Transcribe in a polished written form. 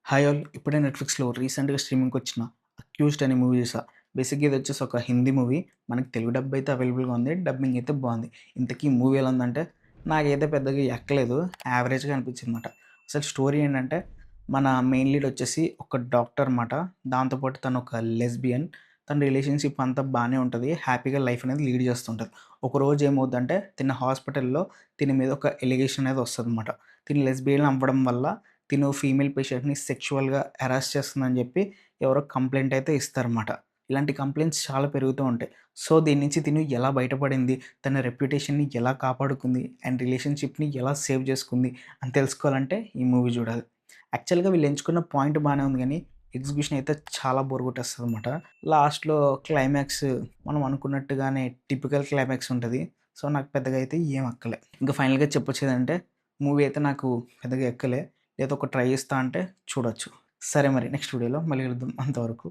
Hi all! ఇప్పుడే నెట్‌ఫ్లిక్స్‌లో రీసెంట్‌గా స్ట్రీమింగ్‌కొచ్చిన 'అక్యూజ్డ్' అనే మూవీ చూసా. బేసిక్‌గా ఇదొచ్చేసి ఒక హిందీ మూవీ. మనకి తెలుగు డబ్ అయితే అవైలబుల్‌గా ఉంది. డబ్బింగ్ అయితే బావుంది. ఇంతకీ మూవీ ఎలా ఉందంటే, నాకైతే పెద్దగా ఎక్కలేదు. యావరేజ్‌గా అనిపించిందనమాట. అసలు స్టోరీ ఏంటంటే, మన మెయిన్ లీడ్ వచ్చేసి ఒక డాక్టర్ అనమాట. దాంతో పాటు తను ఒక లెస్బియన్. తన రిలేషన్‌షిప్ అంతా బానే ఉంటది. హ్యాపీగా లైఫ్ అనేది లీడ్ చేస్తుంటది. ఒకరోజు ఏమవుద్దంటే, తిన హాస్పిటల్‌లో తిని మీద ఒక ఎలిగేషన్ అనేది వస్తదనమాట. తిను లెస్బియన్ అవ్వడం వల్ల తిను ఫీమేల్ పేషెంట్‌ని సెక్షువల్‌గా హెరాస్ చేస్తుందని జెప్పి ఎవరో కంప్లెయింట్ అయితే ఇస్తారన్నమాట. ఇలాంటి కంప్లెయింట్స్ చాలా పెరుగుతూ ఉంటాయి. సో, దీని నుంచి తిను ఎలా బయటపడింది, తన రెప్యుటేషన్‌ని ఎలా కాపాడుకుంది, అండ్ రిలేషన్‌షిప్‌ని ఎలా సేవ్ చేసుకుంది అని తెలుసుకోవాలంటే ఈ మూవీ జూడాలి. యాక్చువల్‌గా వీళ్ళు ఎంచుకున్న పాయింట్ బానే ఉంది గానీ, ఎగ్జిక్యూషన్ అయితే చాలా బోర్ కొట్టేస్తదన్నమాట. లాస్ట్‌లో క్లైమాక్స్ మనం అనుకున్నట్టుగానే టిపికల్ క్లైమాక్స్ ఉంటది. సో, నాకు పెద్దగా అయితే ఏం ఎక్కలే. ఇంకా ఫైనల్‌గా చెప్పొచ్చేదంటే మూవీ అయితే నాకు పెద్దగా ఎక్కలే. ఏదో ఒక ట్రై చేస్తా అంటే చూడొచ్చు. సరే మరి నెక్స్ట్ వీడియోలో మళ్ళీ కలుద్దాం. అంతవరకు